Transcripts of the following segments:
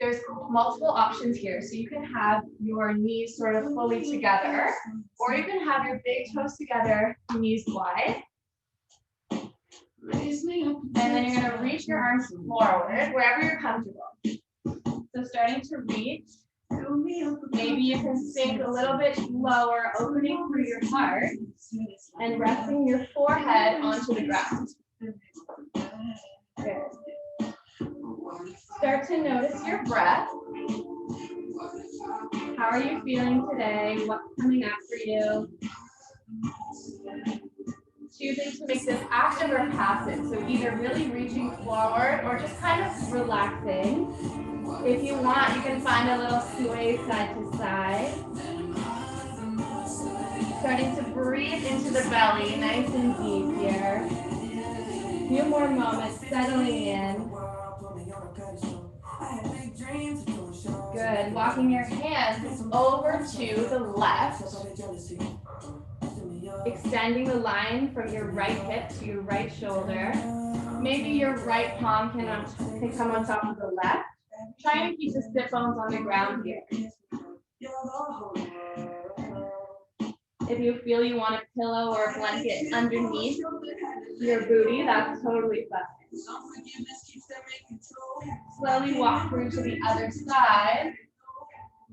There's multiple options here. So you can have your knees sort of fully together, or you can have your big toes together, knees wide. And then you're gonna reach your arms forward, wherever you're comfortable. So starting to reach, maybe you can sink a little bit lower, opening through your heart, and resting your forehead onto the ground. Good. Start to notice your breath. How are you feeling today? What's coming up for you? Choosing to make this active or passive, so either really reaching forward or just kind of relaxing. If you want, you can find a little sway side to side. Starting to breathe into the belly, nice and deep here. A few more moments, settling in. Good, walking your hands over to the left. Extending the line from your right hip to your right shoulder. Maybe your right palm can come on top of the left. Trying to keep the sit bones on the ground here. If you feel you want a pillow or a blanket underneath your booty, that's totally fine. Slowly walk through to the other side.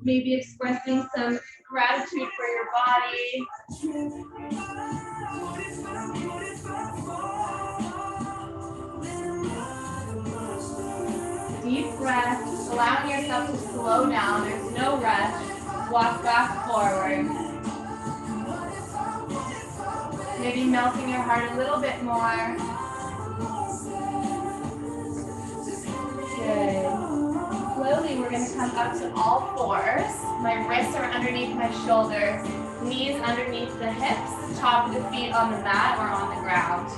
Maybe expressing some gratitude for your body. Deep breath, allowing yourself to slow down. There's no rush. Walk back forward. Maybe melting your heart a little bit more. Good. Slowly, we're going to come up to all fours. My wrists are underneath my shoulders, knees underneath the hips, top of the feet on the mat or on the ground.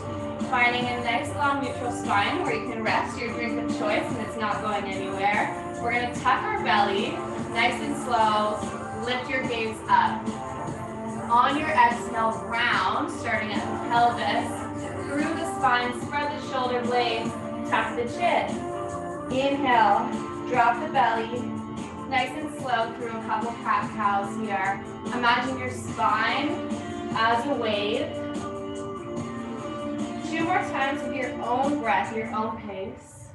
Finding a nice long neutral spine where you can rest your drink of choice and it's not going anywhere. We're going to tuck our belly, nice and slow, lift your gaze up. On your exhale, round, starting at the pelvis, through the spine, spread the shoulder blades, tuck the chin. Inhale, drop the belly, nice and slow through a couple cat-cows here. Imagine your spine as a wave. 2 more times with your own breath, your own pace.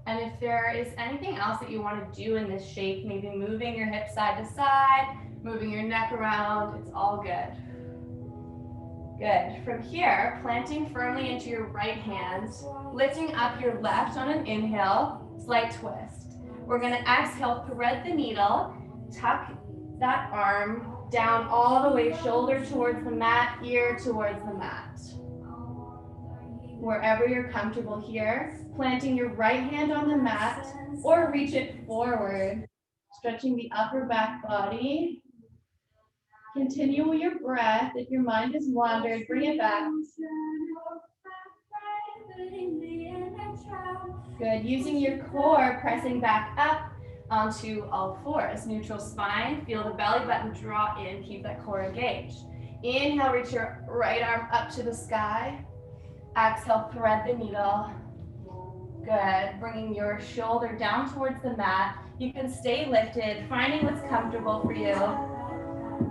And if there is anything else that you want to do in this shape, maybe moving your hips side to side, moving your neck around, it's all good. Good. From here, planting firmly into your right hand, lifting up your left on an inhale, slight twist. We're going to exhale, thread the needle, tuck that arm down all the way, shoulder towards the mat, ear towards the mat. Wherever you're comfortable here, planting your right hand on the mat or reach it forward, stretching the upper back body. Continue your breath. If your mind has wandered, bring it back. Good. Using your core, pressing back up onto all fours. Neutral spine. Feel the belly button draw in. Keep that core engaged. Inhale, reach your right arm up to the sky. Exhale, thread the needle. Good. Bringing your shoulder down towards the mat. You can stay lifted, finding what's comfortable for you.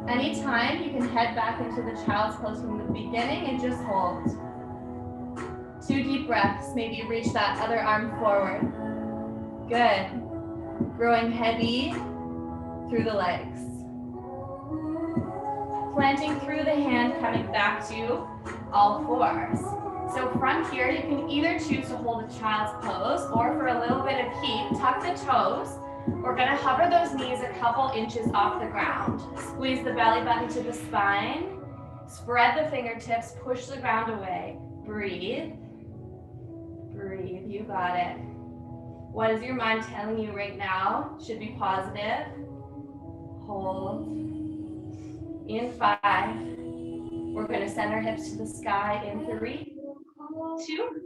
Anytime, you can head back into the child's pose from the beginning and just hold. 2 deep breaths. Maybe reach that other arm forward. Good. Growing heavy through the legs. Planting through the hand, coming back to all fours. So from here, you can either choose to hold a child's pose or for a little bit of heat, tuck the toes. We're going to hover those knees a couple inches off the ground. Squeeze the belly button to the spine. Spread the fingertips, push the ground away. Breathe. Breathe, you got it. What is your mind telling you right now? Should be positive. Hold. In 5. We're going to send our hips to the sky in 3, 2,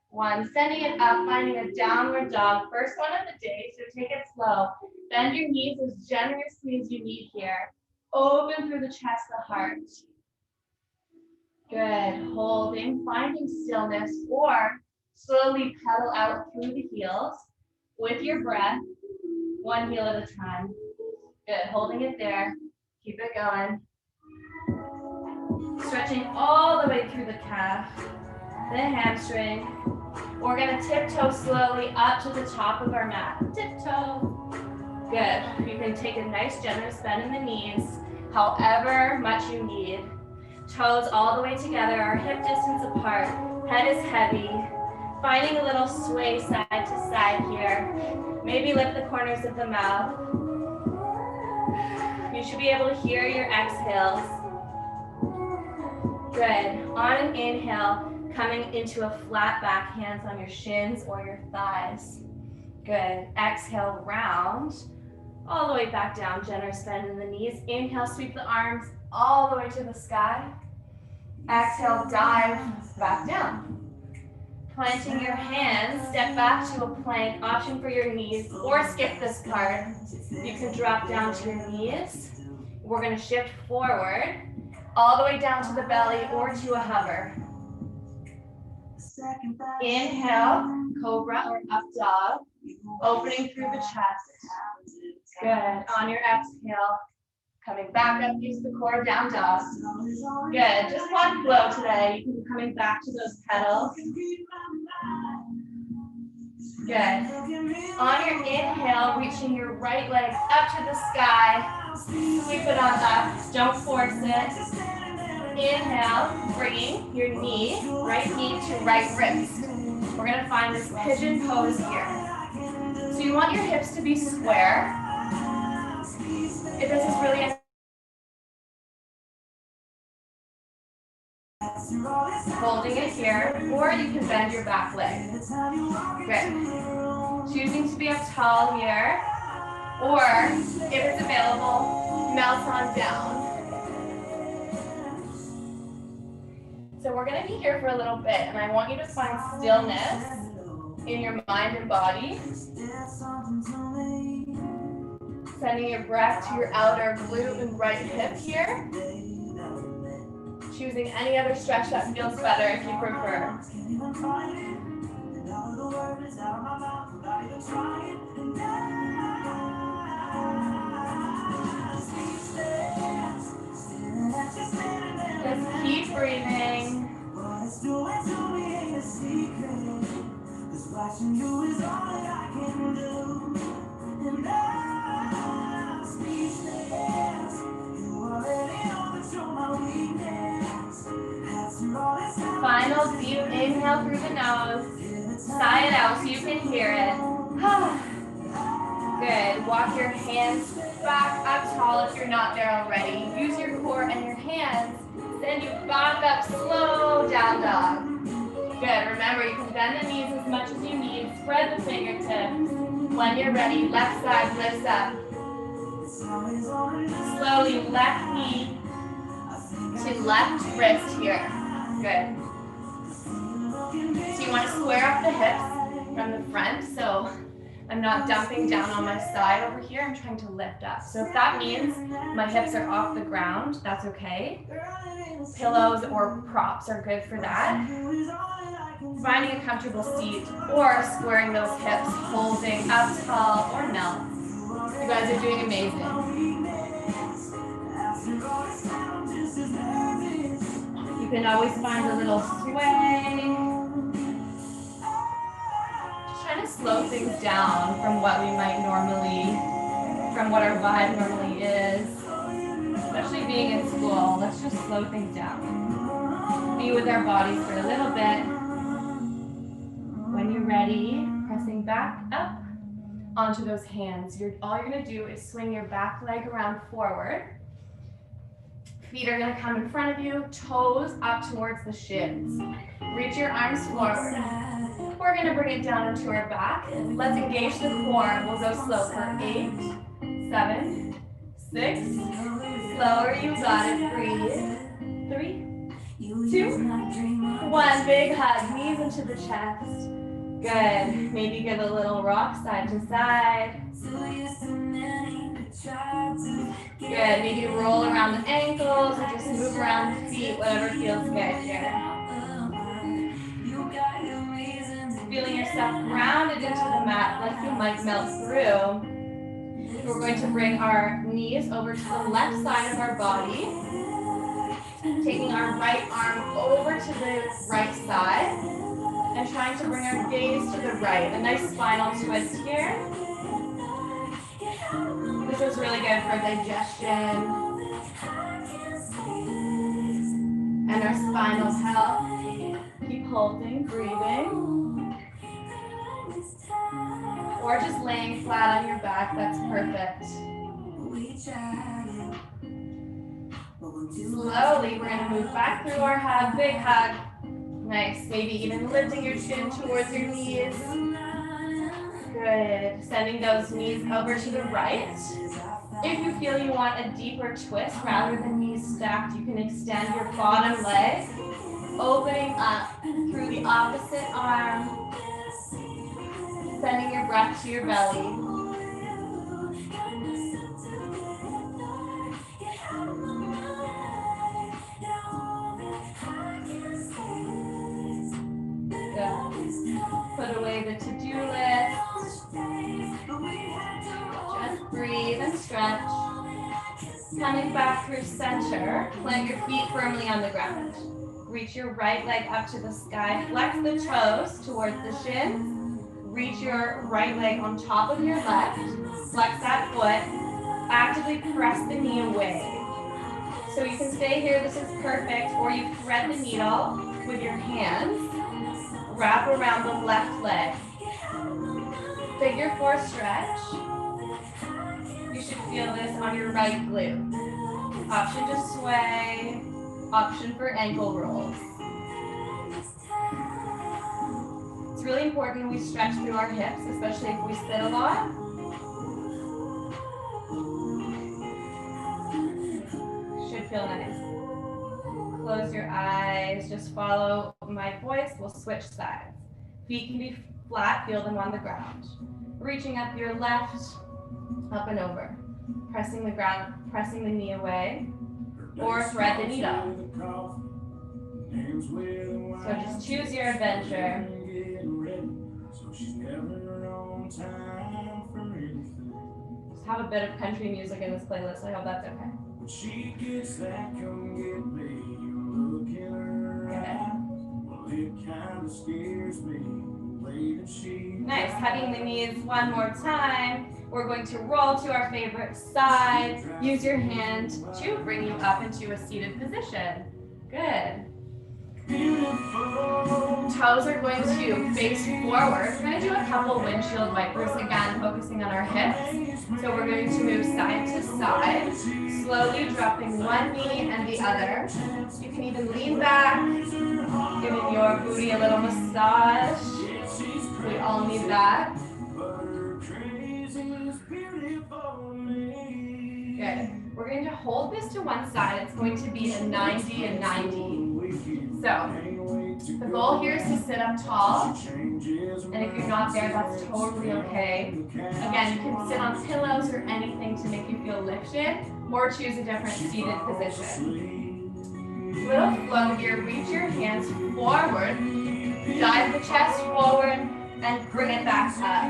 1. Sending it up, finding a downward dog. First one of the day, so take it slow. Bend your knees as generously as you need here. Open through the chest, the heart. Good. Holding, finding stillness, or slowly pedal out through the heels with your breath. One heel at a time. Good, holding it there. Keep it going. Stretching all the way through the calf, the hamstring. We're gonna tiptoe slowly up to the top of our mat. Tiptoe. Good. You can take a nice generous bend in the knees, however much you need. Toes all the way together, our hip distance apart. Head is heavy. Finding a little sway side to side here. Maybe lift the corners of the mouth. You should be able to hear your exhales. Good. On an inhale, coming into a flat back, hands on your shins or your thighs. Good. Exhale, round. All the way back down, generous bend in the knees. Inhale, sweep the arms all the way to the sky. Exhale, dive back down. Planting your hands, step back to a plank, option for your knees, or skip this part. You can drop down to your knees. We're gonna shift forward, all the way down to the belly or to a hover. Inhale, cobra or up dog, opening through the chest. Good, on your exhale, coming back up, use the core, down dog. Good, just one flow today. You can be coming back to those pedals. Good. On your inhale, reaching your right leg up to the sky. Sweep it on up, don't force it. Inhale, bringing your right knee to right wrist. We're gonna find this pigeon pose here. So you want your hips to be square. If this is really holding it here, or you can bend your back leg. Good. Choosing to be up tall here, or if it's available, melt on down. So we're gonna be here for a little bit, and I want you to find stillness in your mind and body. Sending your breath to your outer glute and right hip here. Choosing any other stretch that feels better if you prefer. Just keep breathing. Final deep inhale through the nose. Sigh it out so you can hear it. Good. Walk your hands back up tall if you're not there already. Use your core and your hands. Then you back up, slow down dog. Good. Remember, you can bend the knees as much as you need. Spread the fingertips. When you're ready, left side lifts up. Slowly, left knee to left wrist here. Good. So you want to square up the hips from the front. So I'm not dumping down on my side over here. I'm trying to lift up. So if that means my hips are off the ground, that's okay. Pillows or props are good for that. Finding a comfortable seat or squaring those hips, holding up tall or no. You guys are doing amazing. You can always find a little sway. Just trying to slow things down from what we might normally, from what our vibe normally is. Especially being in school, let's just slow things down. Be with our bodies for a little bit. When you're ready, pressing back up onto those hands. All you're gonna do is swing your back leg around forward. Feet are gonna come in front of you, toes up towards the shins. Reach your arms forward. We're gonna bring it down into our back. Let's engage the core. We'll go slow for 8, 7, 6. Slower, you got it. Breathe. 3, 2, 1. Big hug, knees into the chest. Good. Maybe give a little rock side to side. Good. Maybe roll around the ankles or just move around the feet, whatever feels good here. Feeling yourself grounded into the mat like you might melt through. We're going to bring our knees over to the left side of our body, taking our right arm over to the right side, and trying to bring our gaze to the right. A nice spinal twist here. This is really good for digestion and our spinal health. Keep holding, breathing. Or just laying flat on your back, that's perfect. Slowly, we're gonna move back through our hug, big hug. Nice, maybe even lifting your chin towards your knees. Good, sending those knees over to the right. If you feel you want a deeper twist, rather than knees stacked, you can extend your bottom leg, opening up through the opposite arm, sending your breath to your belly. Put away the to-do list. Just breathe and stretch. Coming back through center, plant your feet firmly on the ground. Reach your right leg up to the sky. Flex the toes towards the shins. Reach your right leg on top of your left. Flex that foot. Actively press the knee away. So you can stay here, this is perfect, or you thread the needle with your hands. Wrap around the left leg. Figure 4 stretch. You should feel this on your right glute. Option to sway, option for ankle rolls. It's really important we stretch through our hips, especially if we sit a lot. Should feel nice. Close your eyes, just follow my voice, we'll switch sides. Feet can be flat, feel them on the ground. Reaching up your left, up and over. Pressing the ground, pressing the knee away, or thread the needle. So just choose your adventure. Just have a bit of country music in this playlist, I hope that's okay. She gets that come get me. Look in her eyes. Well, it kind of scares me. Nice. Hugging the knees one more time. We're going to roll to our favorite side. Use your hand to bring you up into a seated position. Good. Toes are going to face forward. We're going to do a couple windshield wipers, again, focusing on our hips. So we're going to move side to side, slowly dropping one knee and the other. You can even lean back, giving your booty a little massage. We all need that. Good. We're going to hold this to one side. It's going to be a 90 and 90. So the goal here is to sit up tall. And if you're not there, that's totally okay. Again, you can sit on pillows or anything to make you feel lifted, or choose a different seated position. Little flow here. Reach your hands forward. Dive the chest forward and bring it back up.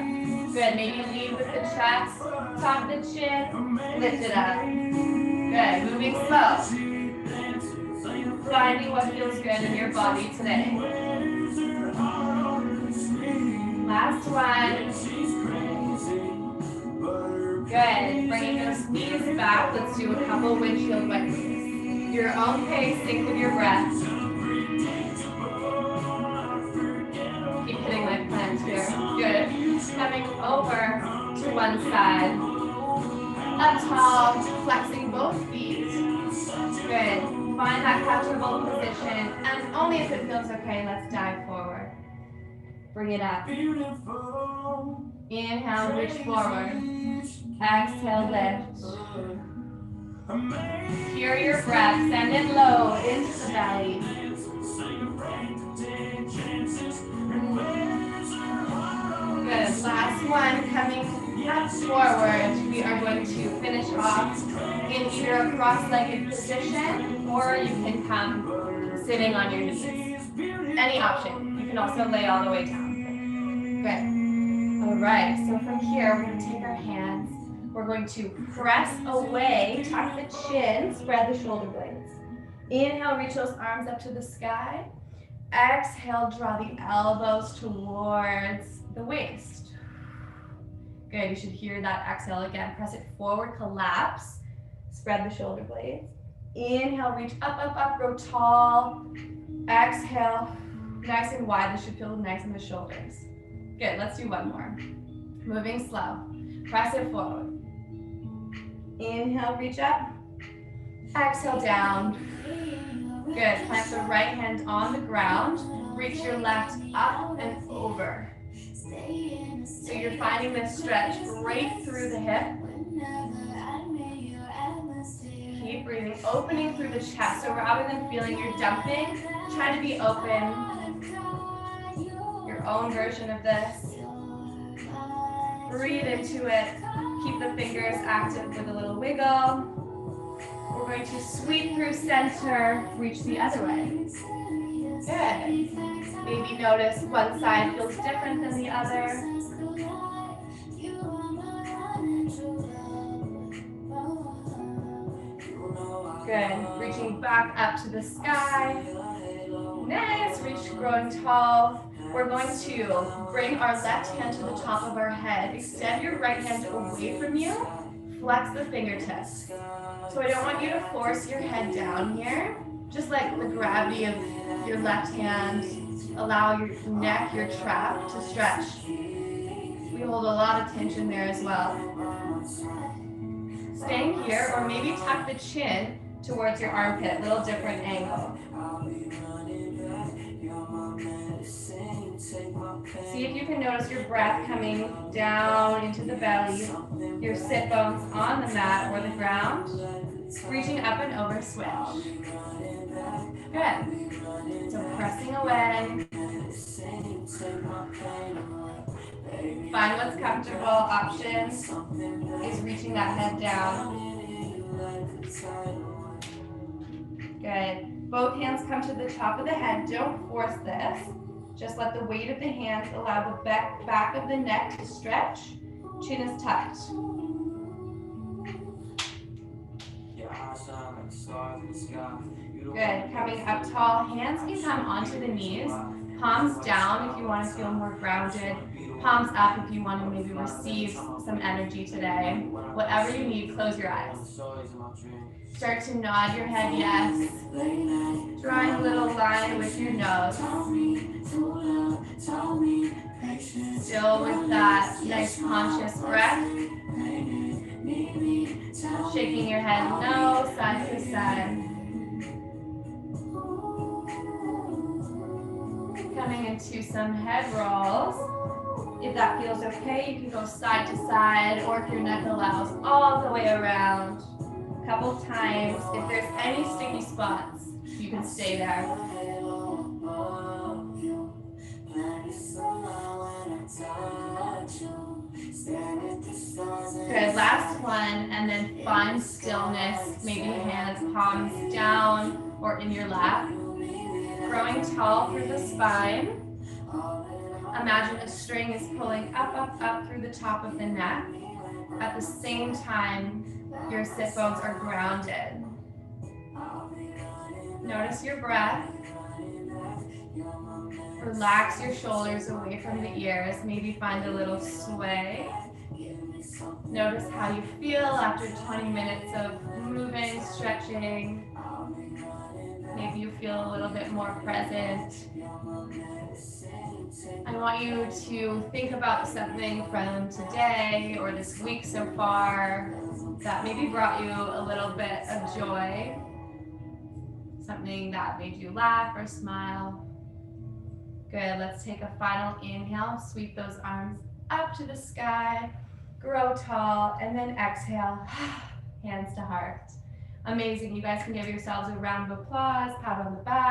Good. Maybe lead with the chest, top the chin, lift it up. Good. Moving slow. Finding what feels good in your body today. Last one. Good. Bringing those knees back. Let's do a couple windshield wipers. Your own pace, sync with your breath. Keep hitting my plant here. Good. Coming over to one side. Up tall, flexing both feet. Good. Find that comfortable position, and only if it feels okay, let's dive forward. Bring it up. Inhale, reach forward. Exhale, lift. Hear your breath. Send it low into the belly. Good. Last one, coming up forward. We are going to finish off in either a cross-legged position, or you can come sitting on your knees. Any option. You can also lay all the way down. Good. All right. So from here, we're going to take our hands. We're going to press away, tuck the chin, spread the shoulder blades. Inhale, reach those arms up to the sky. Exhale, draw the elbows towards the waist. Good, you should hear that exhale again. Press it forward, collapse. Spread the shoulder blades. Inhale, reach up, up, up, grow tall. Exhale, nice and wide. This should feel nice in the shoulders. Good, let's do one more. Moving slow. Press it forward. Inhale, reach up. Exhale, down. Good, plant the right hand on the ground. Reach your left up and over. So you're finding this stretch right through the hip. Keep breathing, opening through the chest. So rather than feeling you're dumping, try to be open. Your own version of this. Breathe into it. Keep the fingers active with a little wiggle. We're going to sweep through center, reach the other way. Good. Maybe notice one side feels different than the other. Good. Reaching back up to the sky. Nice. Reach, growing tall. We're going to bring our left hand to the top of our head. Extend your right hand away from you. Flex the fingertips. So I don't want you to force your head down here. Just like the gravity of your left hand. Allow your neck, your trap to stretch. We hold a lot of tension there as well. Staying here, or maybe tuck the chin towards your armpit, a little different angle. See if you can notice your breath coming down into the belly, your sit bones on the mat or the ground, reaching up and over, switch. Good. So pressing away. Find what's comfortable. Option is reaching that head down. Good. Both hands come to the top of the head. Don't force this. Just let the weight of the hands allow the back of the neck to stretch. Chin is tucked. Good. Coming up tall. Hands can come onto the knees. Palms down if you want to feel more grounded. Palms up if you want to maybe receive some energy today. Whatever you need, close your eyes. Start to nod your head, yes. Drawing a little line with your nose. Still with that nice conscious breath. Shaking your head no, side to side. Coming into some head rolls. If that feels okay, you can go side to side, or if your neck allows, all the way around. A couple times. If there's any sticky spots, you can stay there. Good, last one, and then find stillness. Maybe hands, palms down or in your lap. Growing tall through the spine. Imagine a string is pulling up, up, up through the top of the neck. At the same time, your sit bones are grounded. Notice your breath. Relax your shoulders away from the ears. Maybe find a little sway. Notice how you feel after 20 minutes of moving, stretching. Maybe you feel a little bit more present. I want you to think about something from today or this week so far that maybe brought you a little bit of joy. Something that made you laugh or smile. Good, let's take a final inhale. Sweep those arms up to the sky. Grow tall, and then exhale, hands to heart. Amazing, you guys can give yourselves a round of applause, pat on the back.